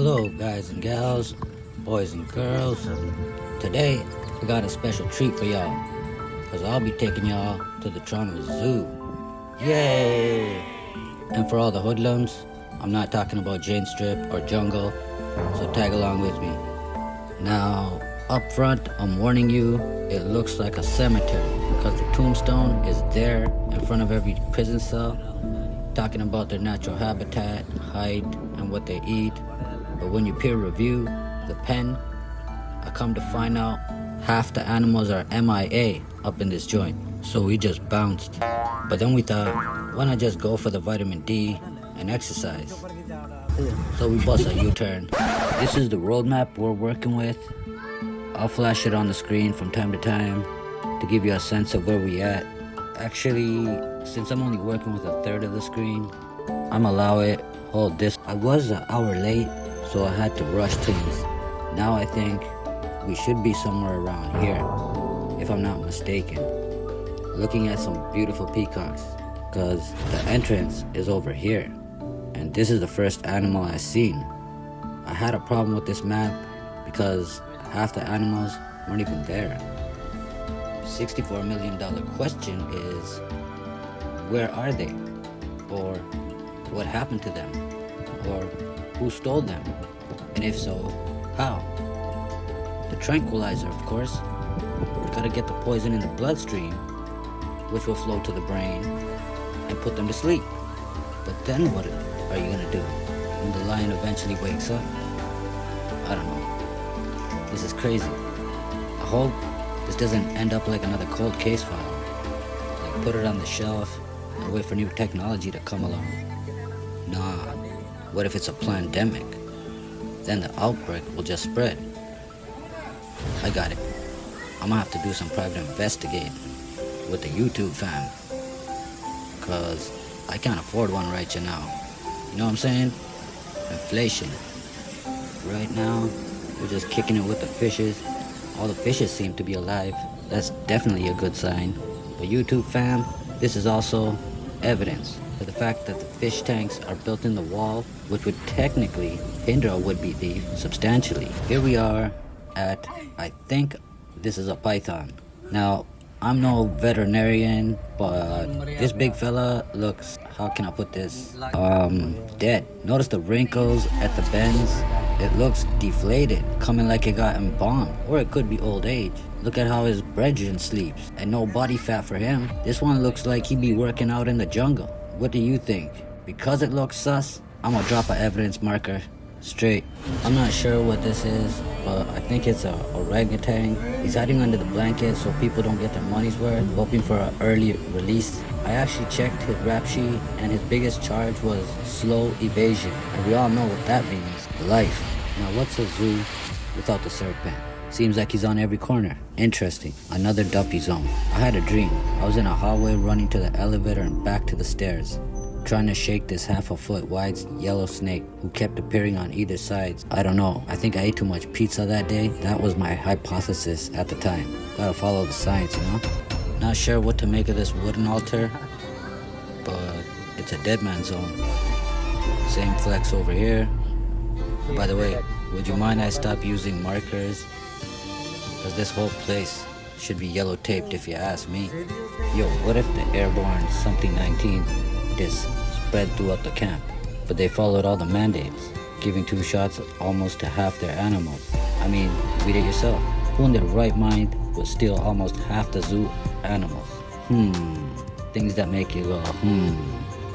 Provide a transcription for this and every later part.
Hello, guys and gals, boys and girls. Today, I got a special treat for y'all, because I'll be taking y'all to the Toronto Zoo. Yay! And for all the hoodlums, I'm not talking about Jane Strip or Jungle, so tag along with me. Now, up front, I'm warning you, it looks like a cemetery, because the tombstone is there in front of every prison cell, talking about their natural habitat, height, and what they eat. But when you peer review the pen, I come to find out half the animals are MIA up in this joint. So we just bounced. But then we thought, why not just go for the vitamin D and exercise? So we bust a U-turn. This is the roadmap we're working with. I'll flash it on the screen from time to time to give you a sense of where we at. Actually, since I'm only working with a third of the screen, I'm allow it. Hold this. I was an hour late, so I had to rush things. Now I think we should be somewhere around here, if I'm not mistaken. Looking at some beautiful peacocks, because the entrance is over here. And this is the first animal I've seen. I had a problem with this map because half the animals weren't even there. $64 million question is, where are they? Or what happened to them? Or who stole them? And if so, how? The tranquilizer, of course. Gotta get the poison in the bloodstream, which will flow to the brain and put them to sleep. But then what are you gonna do when the lion eventually wakes up? I don't know. This is crazy. I hope this doesn't end up like another cold case file. Like put it on the shelf and wait for new technology to come along. Nah, what if it's a pandemic? Then the outbreak will just spread. I got it. I'm gonna have to do some private investigating with the YouTube fam. Cause I can't afford one right now. You know what I'm saying? Inflation. Right now, we're just kicking it with the fishes. All the fishes seem to be alive. That's definitely a good sign. But YouTube fam, this is also evidence for the fact that the fish tanks are built in the wall, which would technically hinder a would-be thief substantially. Here we are at, I think this is a python. Now, I'm no veterinarian, but this big fella looks, how can I put this? Dead. Notice the wrinkles at the bends? It looks deflated, coming like it got embalmed, or it could be old age. Look at how his brethren sleeps, and no body fat for him. This one looks like he'd be working out in the jungle. What do you think? Because it looks sus, I'm gonna drop an evidence marker straight. I'm not sure what this is, but I think it's a orangutan. He's hiding under the blanket so people don't get their money's worth, hoping for an early release. I actually checked his rap sheet, and his biggest charge was slow evasion, and we all know what that means, life. Now what's a zoo without the serpent? Seems like he's on every corner. Interesting. Another dumpy zone. I had a dream. I was in a hallway running to the elevator and back to the stairs, trying to shake this half a foot wide yellow snake who kept appearing on either side. I don't know. I think I ate too much pizza that day. That was my hypothesis at the time. Gotta follow the science, you know? Not sure what to make of this wooden altar, but it's a dead man zone. Same flex over here. By the way, would you mind I stop using markers? Because this whole place should be yellow taped if you ask me. Yo, what if the airborne something 19 is spread throughout the camp, but they followed all the mandates, giving 2 shots almost to half their animals? I mean, read it yourself. Who in their right mind would steal almost half the zoo animals? Things that make you go,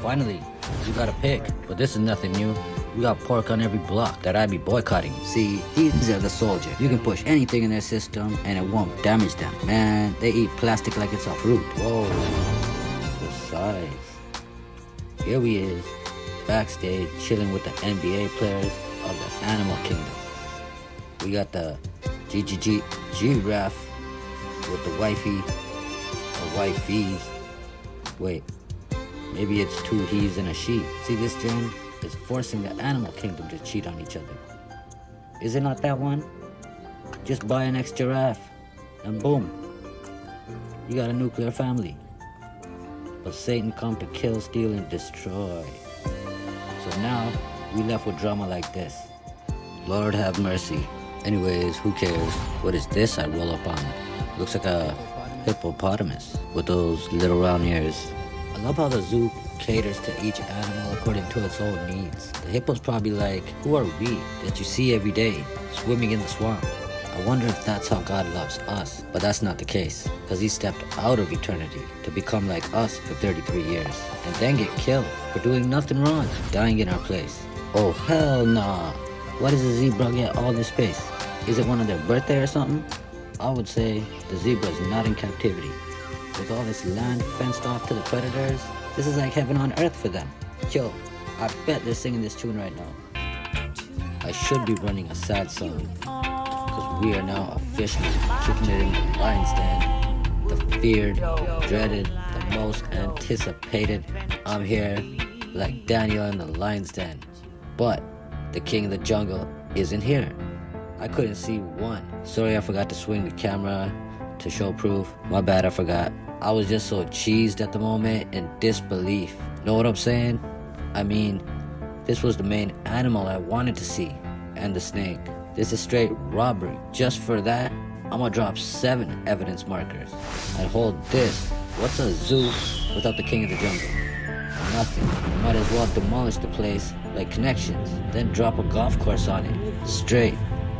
Finally, you got a pig, but this is nothing new. We got pork on every block that I be boycotting. See, these are the soldiers. You can push anything in their system and it won't damage them. Man, they eat plastic like it's a fruit. Whoa, the size. Here we is, backstage, chilling with the NBA players of the animal kingdom. We got the giraffe with the wifey, or wifeys. Wait, maybe it's 2 he's and a she. See, this gen is forcing the animal kingdom to cheat on each other. Is it not that one? Just buy an next giraffe, and boom, you got a nuclear family. But Satan come to kill, steal, and destroy. So now, we left with drama like this. Lord have mercy. Anyways, who cares? What is this I roll up on? Looks like a hippopotamus with those little round ears. I love how the zoo caters to each animal according to its own needs. The hippo's probably like, who are we that you see every day, swimming in the swamp? I wonder if that's how God loves us, but that's not the case, because he stepped out of eternity to become like us for 33 years, and then get killed for doing nothing wrong, dying in our place. Oh hell nah. Why does the zebra get all this space? Is it one of their birthday or something? I would say the zebra is not in captivity. With all this land fenced off to the predators, this is like heaven on earth for them. Yo, I bet they're singing this tune right now. I should be running a sad song, because we are now officially kicking it in the lion's den. The feared, dreaded, the most anticipated. I'm here like Daniel in the lion's den. But the king of the jungle isn't here. I couldn't see one. Sorry I forgot to swing the camera to show proof. My bad, I forgot. I was just so cheesed at the moment in disbelief. Know what I'm saying? I mean, this was the main animal I wanted to see, and the snake. This is straight robbery. Just for that, I'm gonna drop 7 evidence markers. And hold this. What's a zoo without the king of the jungle? Nothing. Might as well demolish the place like Connections, then drop a golf course on it. Straight.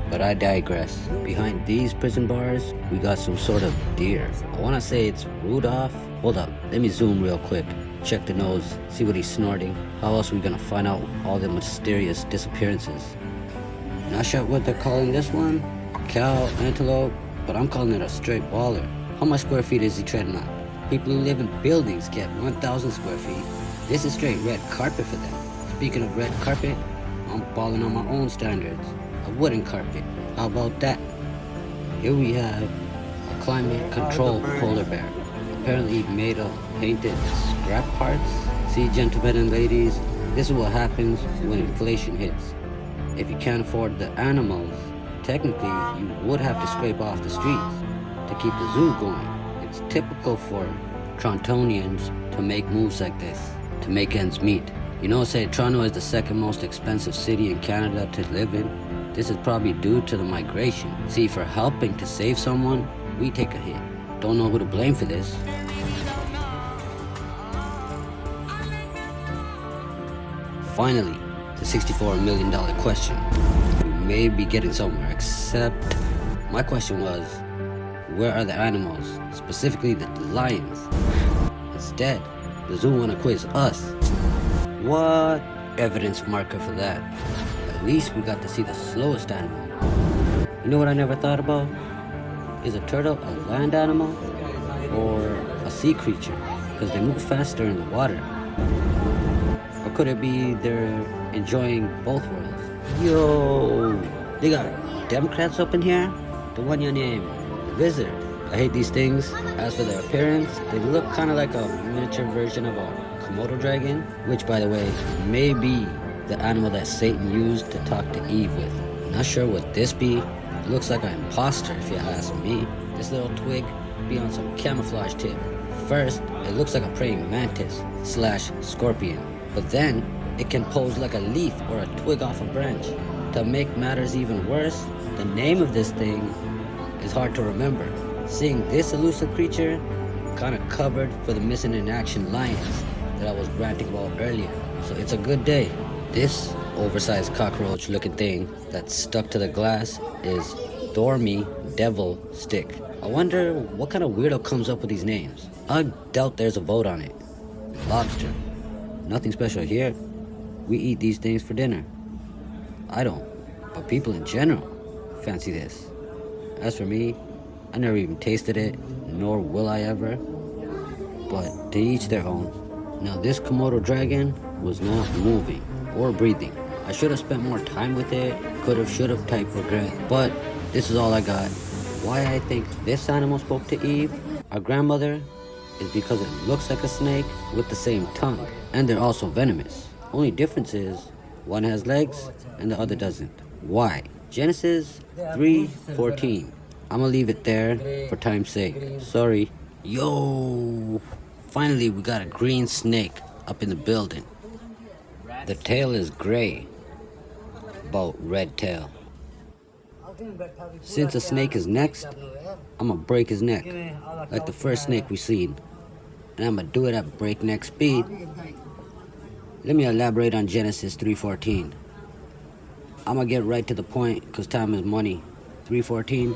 But I digress. Behind these prison bars, we got some sort of deer. I wanna say it's Rudolph. Hold up, let me zoom real quick. Check the nose, see what he's snorting. How else are we gonna find out all the mysterious disappearances? Not sure what they're calling this one. Cow, antelope, but I'm calling it a straight baller. How much square feet is he treading on? People who live in buildings get 1,000 square feet. This is straight red carpet for them. Speaking of red carpet, I'm balling on my own standards. A wooden carpet. How about that? Here we have a climate control polar bear. Apparently made of painted scrap parts. See, gentlemen and ladies, this is what happens when inflation hits. If you can't afford the animals, technically you would have to scrape off the streets to keep the zoo going. It's typical for Torontonians to make moves like this, to make ends meet. You know, say Toronto is the second most expensive city in Canada to live in. This is probably due to the migration. See, for helping to save someone, we take a hit. Don't know who to blame for this. Finally, the $64 million question. We may be getting somewhere, except my question was, where are the animals, specifically the lions? Instead, the zoo wanna quiz us. What? Evidence marker for that. At least we got to see the slowest animal. You know what I never thought about? Is a turtle a land animal or a sea creature? Because they move faster in the water. Or could it be they're enjoying both worlds? Yo, they got Democrats up in here? The one you name Lizard. I hate these things. As for their appearance, they look kind of like a miniature version of a Komodo dragon, which by the way, may be the animal that Satan used to talk to Eve with. Not sure what this be. It looks like an imposter if you ask me. This little twig be on some camouflage tip. First, it looks like a praying mantis / scorpion, but then it can pose like a leaf or a twig off a branch. To make matters even worse, the name of this thing is hard to remember. Seeing this elusive creature kinda covered for the missing in action lions that I was ranting about earlier. So it's a good day. This oversized cockroach looking thing that's stuck to the glass is Thormy Devil Stick. I wonder what kind of weirdo comes up with these names. I doubt there's a vote on it. Lobster. Nothing special here. We eat these things for dinner. I don't, but people in general fancy this. As for me, I never even tasted it, nor will I ever. But to each their own. Now this Komodo dragon was not moving or breathing. I should have spent more time with it, could have, should have type regret, but this is all I got. Why I think this animal spoke to Eve, our grandmother, is because it looks like a snake with the same tongue, and they're also venomous. Only difference is one has legs and the other doesn't. Why? Genesis 3:14. I'm gonna leave it there for time's sake. Sorry. Yo, finally we got a green snake up in the building. The tail is gray, about red tail. Since a snake is next, I'm gonna break his neck, like the first snake we seen. And I'm gonna do it at breakneck speed. Let me elaborate on Genesis 3:14. I'm gonna get right to the point, cause time is money. 3:14.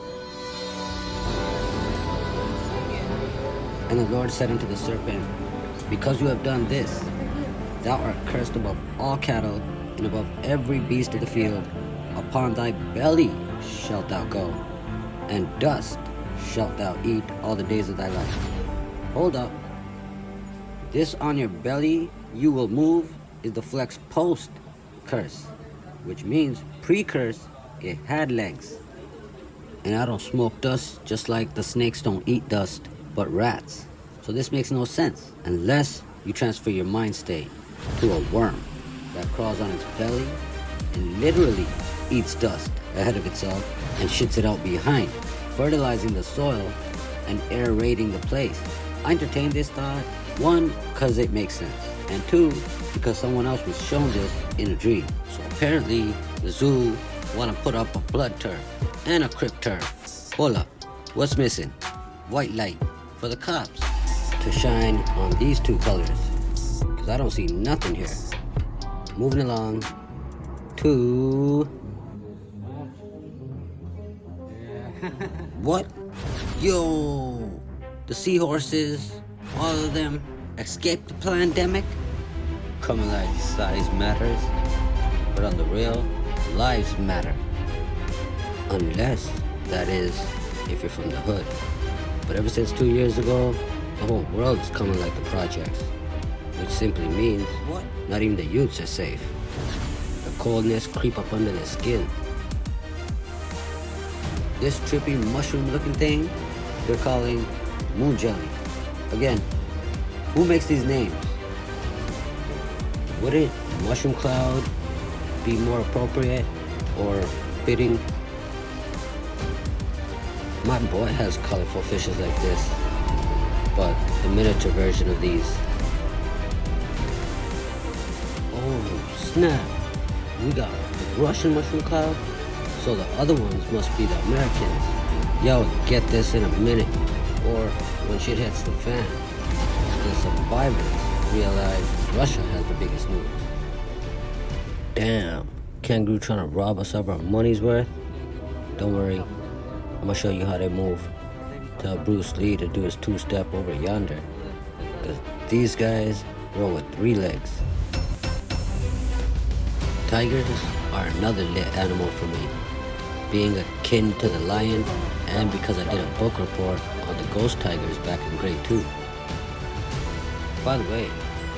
And the Lord said unto the serpent, because you have done this, thou art cursed above all cattle, and above every beast of the field. Upon thy belly shalt thou go, and dust shalt thou eat all the days of thy life. Hold up. This on your belly you will move is the flex post curse, which means pre-curse it had legs. And I don't smoke dust, just like the snakes don't eat dust, but rats. So this makes no sense unless you transfer your mind state to a worm that crawls on its belly and literally eats dust ahead of itself and shits it out behind, fertilizing the soil and aerating the place. I entertained this thought, one, because it makes sense, and two, because someone else was shown this in a dream. So apparently the zoo want to put up a blood turf and a crypt turf. Hold up, what's missing? White light for the cops to shine on these two colors, because I don't see nothing here. Moving along to... What? Yo, the seahorses, all of them escaped the pandemic? Coming like size matters, but on the real, lives matter. Unless, that is, if you're from the hood. But ever since 2 years ago, the whole world is coming like the projects. Which simply means, what? Not even the youths are safe. The coldness creep up under their skin. This trippy mushroom looking thing, they're calling moon jelly. Again, who makes these names? Wouldn't mushroom cloud be more appropriate or fitting? My boy has colorful fishes like this, but the miniature version of these. Oh snap, we got the Russian mushroom cloud, so the other ones must be the Americans. Yo, get this in a minute, or when shit hits the fan, the survivors realize Russia has the biggest nukes. Damn, kangaroo trying to rob us of our money's worth? Don't worry, I'm gonna show you how they move. Tell Bruce Lee to do his two-step over yonder, cause these guys roll with 3 legs. Tigers are another lit animal for me, being akin to the lion, and because I did a book report on the ghost tigers back in grade 2. By the way,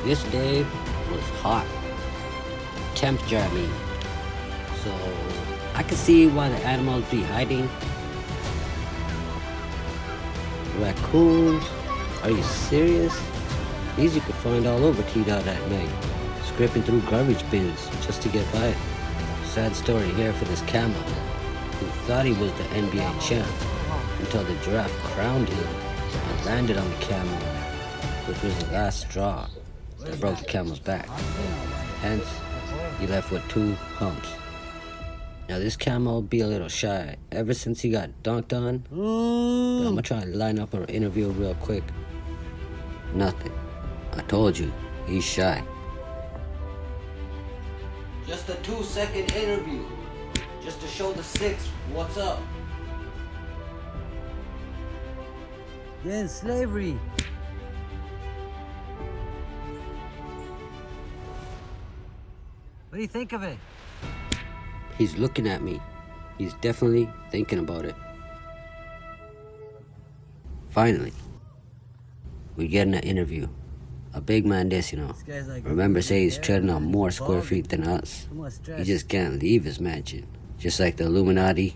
this day was hot. Temperature, I mean. So I can see why the animals be hiding. Raccoons? Are you serious? These you could find all over T-Dot at night, scraping through garbage bins just to get by. Sad story here for this camel, who thought he was the NBA champ until the giraffe crowned him and landed on the camel, which was the last straw that broke the camel's back. Hence, he left with 2 humps. Now this camel be a little shy ever since he got dunked on, but I'm gonna try to line up an interview real quick. Nothing. I told you, he's shy. Just a 2-second interview, just to show the 6 what's up. Yeah, slavery. What do you think of it? He's looking at me. He's definitely thinking about it. Finally, we get in an interview. A big man this, you know. Like, remember say he's treading on more square feet than us. He just can't leave his mansion. Just like the Illuminati,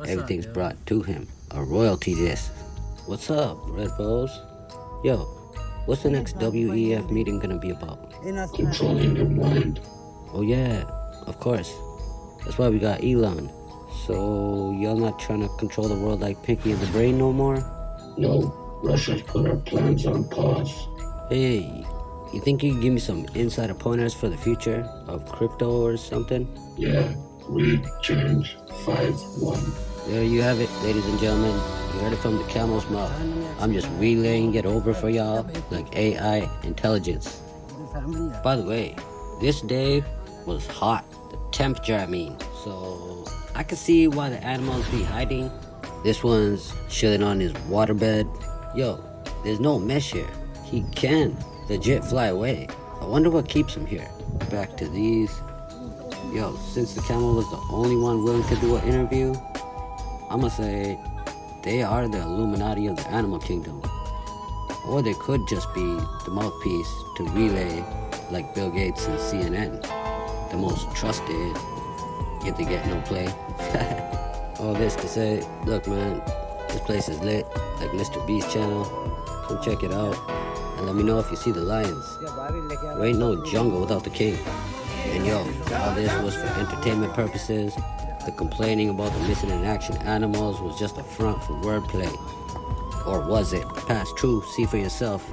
everything's brought to him. A royalty this. What's up, Red Bulls? Yo, what's the next WEF meeting gonna be about? Controlling your mind. Oh yeah, of course. That's why we got Elon. So y'all not trying to control the world like Pinky and the Brain no more? No, Russia's put our plans on pause. Hey, you think you can give me some insider pointers for the future of crypto or something? Yeah, Read change 5-1. There you have it, ladies and gentlemen. You heard it from the camel's mouth. I'm just relaying it over for y'all like AI intelligence. By the way, this day was hot. The temperature, I mean. So I can see why the animals be hiding. This one's chilling on his waterbed. Yo, there's no mesh here. He can legit fly away. I wonder what keeps him here. Back to these. Yo, since the camel was the only one willing to do an interview, I'ma say they are the Illuminati of the animal kingdom. Or they could just be the mouthpiece to relay like Bill Gates and CNN. The most trusted, yet they get no play. All this to say, look man, this place is lit, like Mr. Beast channel. Come check it out, and let me know if you see the lions. There ain't no jungle without the king. And yo, all this was for entertainment purposes. The complaining about the missing in action animals was just a front for wordplay. Or was it? Pass true, see for yourself.